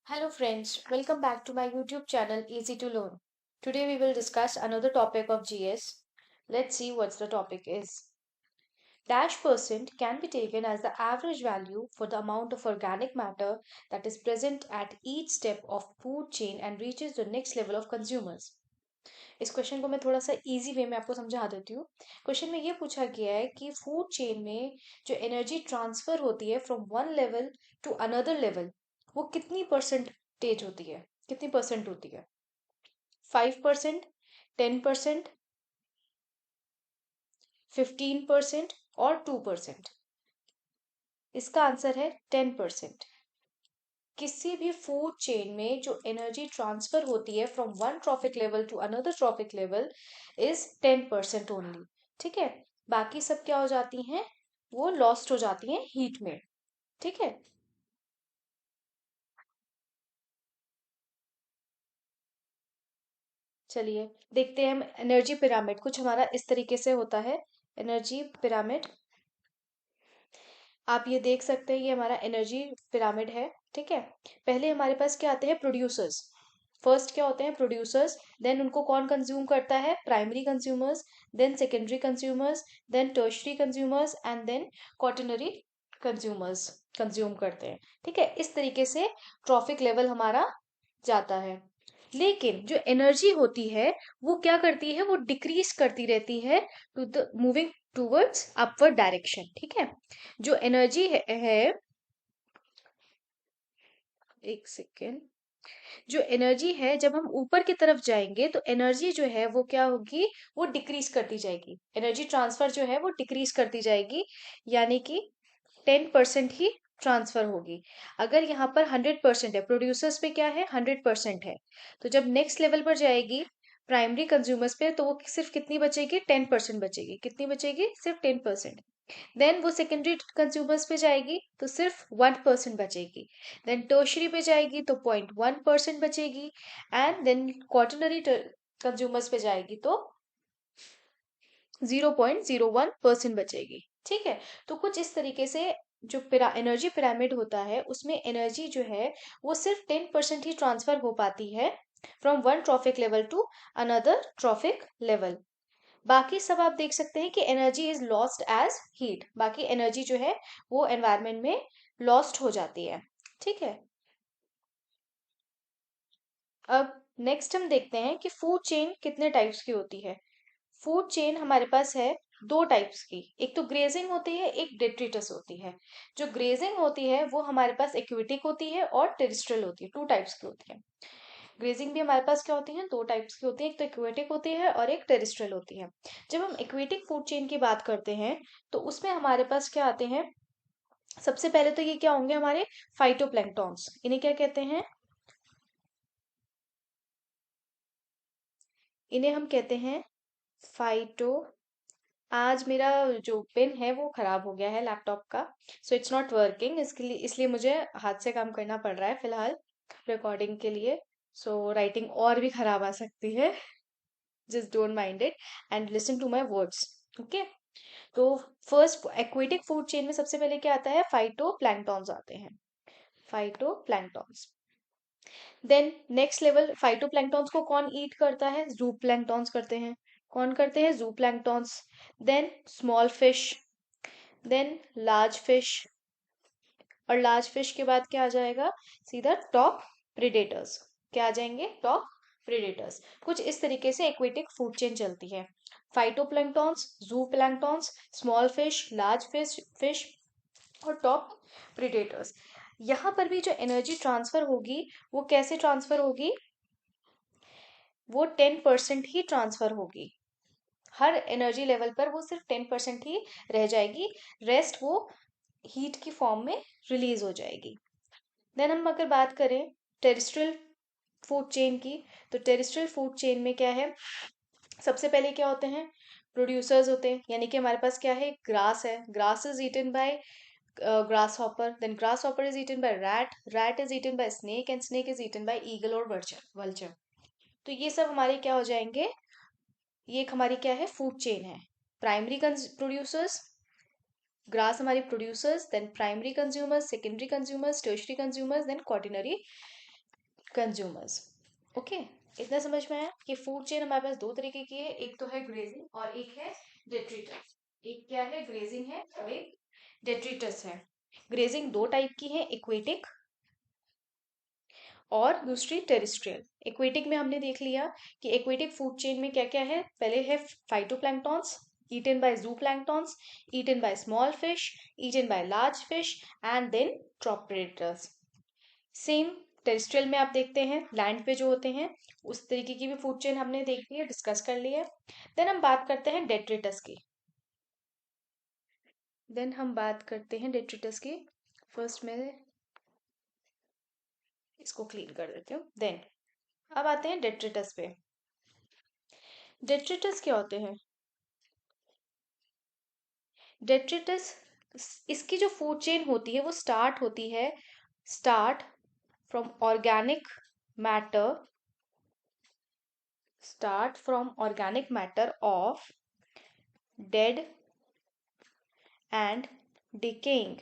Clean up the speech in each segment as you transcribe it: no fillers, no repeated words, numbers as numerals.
Hello friends, welcome back to my YouTube channel Easy to Learn. Today we will discuss another topic of GS. Let's see what the topic is. Dash percent can be taken as the average value for the amount of organic matter that is present at each step of food chain and reaches the next level of consumers. इस question को मैं थोड़ा सा easy way में आपको समझा देती हूँ। क्वेश्चन में ये पूछा गया है कि फूड चेन में जो एनर्जी ट्रांसफर होती है from one level to another level वो कितनी परसेंटेज होती है, कितनी परसेंट होती है? 5%, 10%, 15% और 2%? इसका आंसर है 10%। किसी भी फूड चेन में जो एनर्जी ट्रांसफर होती है from one trophic level to another trophic level is 10% only. ठीक है, बाकी सब क्या हो जाती हैं, वो लॉस्ट हो जाती हैं हीट में। ठीक है, चलिए देखते हैं हम एनर्जी पिरामिड। कुछ हमारा इस तरीके से होता है एनर्जी पिरामिड। आप ये देख सकते हैं, ये हमारा एनर्जी पिरामिड है। ठीक है, पहले हमारे पास क्या आते हैं? प्रोड्यूसर्स। फर्स्ट क्या होते हैं? प्रोड्यूसर्स। देन उनको कौन कंज्यूम करता है? Primary consumers. Then secondary consumers. Then tertiary consumers and then quaternary consumers consume करते हैं। ठीक है, इस तरीके से ट्रॉफिक लेवल हमारा जाता है। लेकिन जो एनर्जी होती है वो क्या करती है? वो डिक्रीज करती रहती है to the moving towards upward direction. ठीक है, जो एनर्जी है, एक सेकेंड, जो एनर्जी है जब हम ऊपर की तरफ जाएंगे तो एनर्जी जो है वो क्या होगी? वो डिक्रीज करती जाएगी। एनर्जी ट्रांसफर जो है वो डिक्रीज करती जाएगी, यानी कि 10% ही ट्रांसफर होगी। अगर यहाँ पर 100% है, प्रोड्यूसर्स पे क्या है? 100% है, तो जब नेक्स्ट लेवल पर जाएगी प्राइमरी कंज्यूमर्स पे तो वो सिर्फ कितनी बचेगी? 10% बचेगी। कितनी बचेगी? सिर्फ 10%। देन वो सेकेंडरी कंज्यूमर्स पे जाएगी तो सिर्फ 1% बचेगी। देन टर्शरी पे जाएगी तो 0.1% बचेगी। एंड देन क्वार्टनरी कंज्यूमर्स पे जाएगी तो 0.01% बचेगी। ठीक है, तो कुछ इस तरीके से जो एनर्जी पिरामिड होता है उसमें एनर्जी जो है वो सिर्फ 10% ही ट्रांसफर हो पाती है from one trophic level to another trophic level. बाकी सब आप देख सकते हैं कि energy is lost as heat. बाकी एनर्जी जो है वो एनवायरमेंट में लॉस्ट हो जाती है। ठीक है, अब नेक्स्ट हम देखते हैं कि फूड चेन कितने टाइप्स की होती है। फूड चेन हमारे पास है दो टाइप्स की। एक तो ग्रेजिंग होती है, एक डेट्रिटस होती है। जो ग्रेजिंग होती है वो हमारे पास एक्विटिक होती है और टेरिस्ट्रियल होती है। टू टाइप्स की होती है। ग्रेजिंग भी हमारे पास क्या होती है? दो टाइप्स की होती है, एक तो एक्वेटिक होती है और एक टेरिस्ट्रियल होती है। जब हम एक्वेटिक फूड चेन की बात करते हैं तो उसमें हमारे पास क्या आते हैं? सबसे पहले तो ये क्या होंगे? हमारे फाइटोप्लैंक्टॉन्स। इन्हें क्या कहते हैं? इन्हें हम कहते हैं फाइटो। आज मेरा जो पेन है वो खराब हो गया है लैपटॉप का, सो इट्स नॉट वर्किंग। इसके लिए इसलिए मुझे हाथ से काम करना पड़ रहा है फिलहाल रिकॉर्डिंग के लिए। सो राइटिंग और भी खराब आ सकती है। Just don't mind it and listen to my words. Okay, तो फर्स्ट एक्वेटिक फूड चेन में सबसे पहले क्या आता है? फाइटो प्लैंक्टॉन्स आते हैं। Phytoplanktons. Then next level, phytoplanktons को कौन ईट करता है? जू प्लैंक्टॉन्स करते हैं। कौन करते हैं? Zooplanktons. Then small fish, then large fish, और लार्ज फिश के बाद क्या आ जाएगा? सीधा टॉप प्रेडेटर्स। क्या आ जाएंगे? Top predators. कुछ इस तरीके से एक्वेटिक फूड चेन चलती है। फाइटोप्लैंक्टॉन्स, जू planktons, small fish, large fish fish और टॉप प्रेडेटर्स। यहाँ पर भी जो एनर्जी ट्रांसफर होगी वो कैसे ट्रांसफर होगी? वो 10% ही ट्रांसफर होगी। हर एनर्जी लेवल पर वो सिर्फ 10% ही रह जाएगी, रेस्ट वो हीट की फॉर्म में रिलीज हो जाएगी। देन हम अगर बात करें टेरिस्ट्रियल फूड चेन की, तो टेरिस्ट्रियल फूड चेन में क्या है? सबसे पहले क्या होते हैं? प्रोड्यूसर्स होते हैं, यानी कि हमारे पास क्या है? ग्रास है। Grass is eaten by grasshopper, then grasshopper is eaten by rat, rat is eaten by snake and snake is eaten by eagle और वल्चर। तो ये सब हमारे क्या हो जाएंगे? ये एक हमारी क्या है? फूड चेन है। प्राइमरी प्रोड्यूसर्स, ग्रास हमारी producers, then primary consumers, secondary consumers, tertiary consumers, then quaternary consumers. Okay, इतना समझ में आया कि फूड चेन हमारे पास दो तरीके की है, एक तो है ग्रेजिंग और एक है डेट्रिटस। एक क्या है, ग्रेजिंग है, और एक डेट्रिटस है। ग्रेजिंग दो टाइप की है, इक्वेटिक और दूसरी टेरिस्ट्रियल। एक्वेटिक में हमने देख लिया कि एक्वेटिक फूड चेन में क्या क्या है। पहले है phytoplanktons, eaten by zooplanktons, eaten by small fish, eaten by large fish, and then crop predators. Same terrestrial में आप देखते हैं लैंड पे जो होते हैं, उस तरीके की भी फूड चेन हमने देख ली है, डिस्कस कर लिया है। देन हम बात करते हैं डेट्रिटस की। फर्स्ट में इसको क्लीन कर देती हूँ। देन अब आते हैं डेट्रिटस पे। डेट्रिटस क्या होते हैं? डेट्रिटस, इसकी जो फूड चेन होती है वो start from organic matter of dead and decaying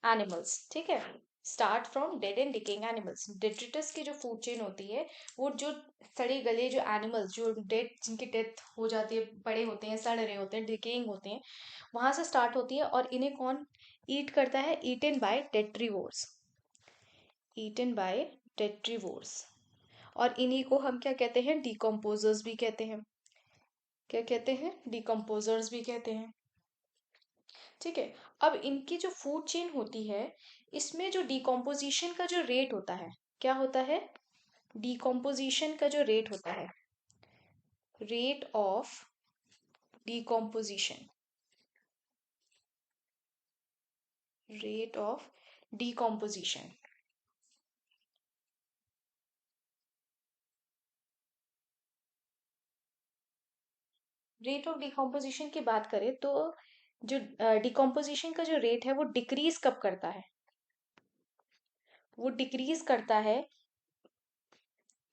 animals. ठीक है, start from dead and decaying animals. Detritus की जो फूड चेन होती है वो जो सड़े गले जो एनिमल्स, जो डेड, जिनकी डेथ हो जाती है, बड़े होते हैं, सड़ रहे होते हैं, डिकेइंग होते हैं, वहां से स्टार्ट होती है। और इन्हें कौन ईट करता है? Eaten by detritivores. और इन्हीं को हम क्या कहते हैं? डिकम्पोजर्स भी कहते हैं। क्या कहते हैं? डिकम्पोजर्स भी कहते हैं। ठीक है, अब इनकी जो फूड चेन होती है, इसमें जो डिकम्पोजिशन का जो रेट होता है, क्या होता है? डिकम्पोजिशन का जो रेट होता है, rate of decomposition, rate of decomposition. Rate of decomposition की बात करें तो जो डिकम्पोजिशन का जो रेट है वो डिक्रीज कब करता है? वो डिक्रीज करता है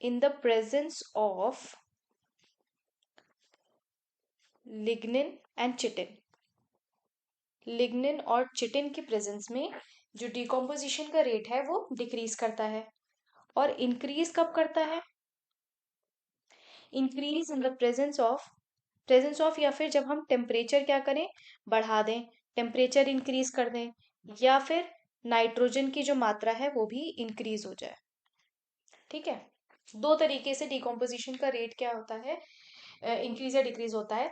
in the presence of lignin and chitin. Lignin और चिटिन के प्रेजेंस में जो डिकम्पोजिशन का रेट है वो डिक्रीज करता है। और इंक्रीज कब करता है? Increase in the presence of, या फिर जब हम टेम्परेचर क्या करें? बढ़ा दें, टेम्परेचर इंक्रीज कर दें, या फिर नाइट्रोजन की जो मात्रा है वो भी इंक्रीज हो जाए। ठीक है, दो तरीके से डिकम्पोजिशन का रेट क्या होता है, इंक्रीज या डिक्रीज होता है।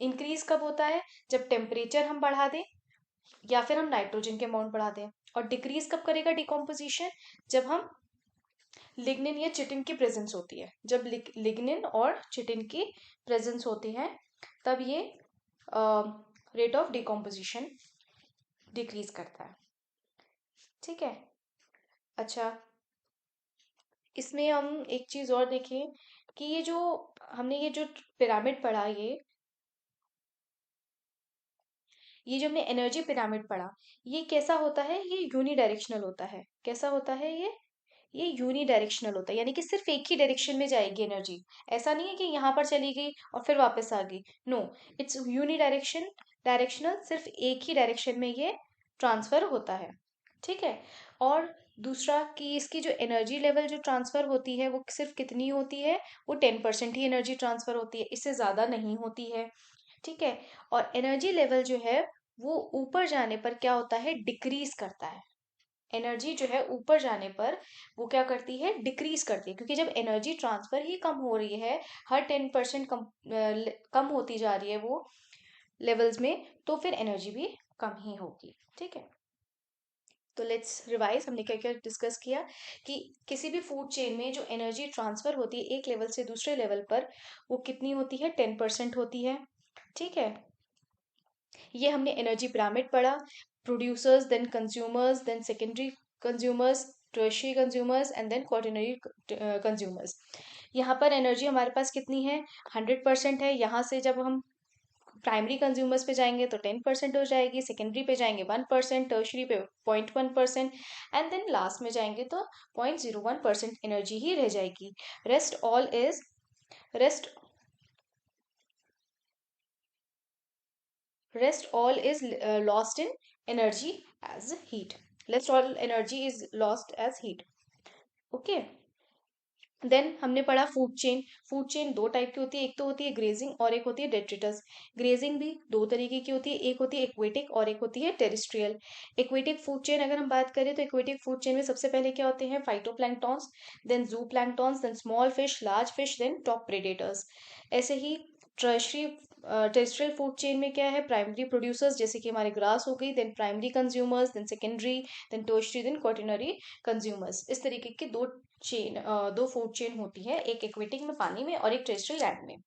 इंक्रीज कब होता है? जब टेम्परेचर हम बढ़ा दें या फिर हम नाइट्रोजन के अमाउंट बढ़ा दें। और डिक्रीज कब करेगा डिकम्पोजिशन? जब हम लिग्निन या चिटिन की प्रेजेंस होती है। जब लिग्निन और चिटिन की प्रेजेंस होती है तब ये रेट ऑफ डिकम्पोजिशन डिक्रीज करता है। ठीक है, अच्छा, इसमें हम एक चीज और देखें कि ये जो हमने ये जो पिरामिड पढ़ा, ये जो हमने एनर्जी पिरामिड पढ़ा, ये कैसा होता है? ये यूनिडायरेक्शनल होता है। कैसा होता है ये यूनिडायरेक्शनल होता है, यानी कि सिर्फ एक ही डायरेक्शन में जाएगी एनर्जी। ऐसा नहीं है कि यहाँ पर चली गई और फिर वापस आ गई। नो, इट्स डायरेक्शनल, सिर्फ एक ही डायरेक्शन में ये ट्रांसफर होता है। ठीक है, और दूसरा कि इसकी जो एनर्जी लेवल जो ट्रांसफर होती है वो सिर्फ कितनी होती है? वो 10% ही एनर्जी ट्रांसफर होती है, इससे ज्यादा नहीं होती है। ठीक है, और एनर्जी लेवल जो है वो ऊपर जाने पर क्या होता है? डिक्रीज करता है। एनर्जी जो है ऊपर जाने पर वो क्या करती है? डिक्रीज करती है, क्योंकि जब एनर्जी ट्रांसफर ही कम हो रही है, हर 10% कम होती जा रही है वो लेवल्स में, तो फिर एनर्जी भी कम ही होगी। ठीक है, तो लेट्स रिवाइज, हमने क्या क्या डिस्कस किया कि किसी भी फूड चेन में जो एनर्जी ट्रांसफर होती है एक लेवल से दूसरे लेवल पर, वो कितनी होती है? 10% होती है। ठीक है, ये हमने एनर्जी पिरामिड पढ़ा। Producers, then consumers, then secondary consumers, tertiary consumers, and then quaternary consumers. यहाँ पर एनर्जी हमारे पास कितनी है? 100% है। यहाँ से जब हम प्राइमरी कंज्यूमर्स पे जाएंगे तो 10% हो जाएगी, सेकेंडरी पे जाएंगे 1%, टर्शरी पे 0.1%, एंड देन लास्ट में जाएंगे तो 0.01% एनर्जी ही रह जाएगी। Rest all is rest rest all is lost in energy as heat. Rest all energy is lost as heat. Okay. Then हमने पढ़ा फूड चेन। फूड चेन दो टाइप की होती है, एक तो होती है ग्रेजिंग और एक होती है डेट्रिटस। ग्रेजिंग भी दो तरीके की होती है, एक होती है एक्वेटिक और एक होती है टेरिस्ट्रियल। एक्वेटिक फूड चेन अगर हम बात करें तो एक्वेटिक फूड चेन में सबसे पहले क्या होते हैं, phytoplanktons, then zooplanktons, then small fish, large fish, then top predators. ऐसे ही ट्रशरी टेरिस्ट्रियल फूड चेन में क्या है, प्राइमरी प्रोड्यूसर्स जैसे कि हमारे ग्रास हो गई, then primary consumers, then secondary, then tertiary, then quaternary consumers. इस तरीके की दो फूड चेन होती है, एक एक्वेटिक में पानी में और एक टेरेस्ट्रियल लैंड में।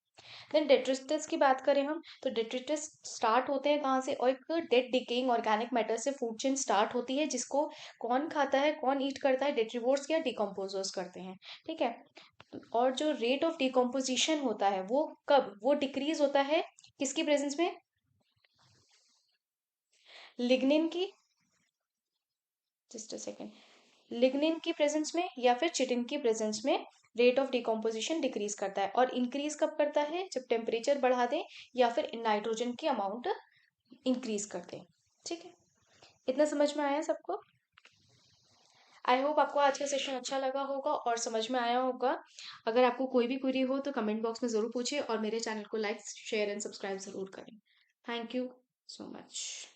देन डेट्रिटस की बात करें हम, तो डेट्रिटस स्टार्ट होते हैं कहाँ से, और एक डेड डिकेइंग ऑर्गेनिक मैटर से फूड चेन स्टार्ट होती है, जिसको कौन खाता है, कौन ईट करता है, डेट्रीवोर्स या डिकम्पोजर्स करते हैं। ठीक है। और जो रेट ऑफ डिकम्पोजिशन होता है वो कब, वो डिक्रीज होता है किसकी प्रेजेंस में, लिग्निन की, जस्ट अ सेकेंड, लिग्निन की प्रेजेंस में या फिर चिटिन की प्रेजेंस में रेट ऑफ डिकम्पोजिशन डिक्रीज करता है। और इंक्रीज कब करता है, जब टेम्परेचर बढ़ा दें या फिर नाइट्रोजन की अमाउंट इंक्रीज कर दें। ठीक है, इतना समझ में आया सबको? आई होप आपको आज का सेशन अच्छा लगा होगा और समझ में आया होगा। अगर आपको कोई भी क्वेरी हो तो कमेंट बॉक्स में ज़रूर पूछिए और मेरे चैनल को लाइक शेयर एंड सब्सक्राइब ज़रूर करें। Thank you so much.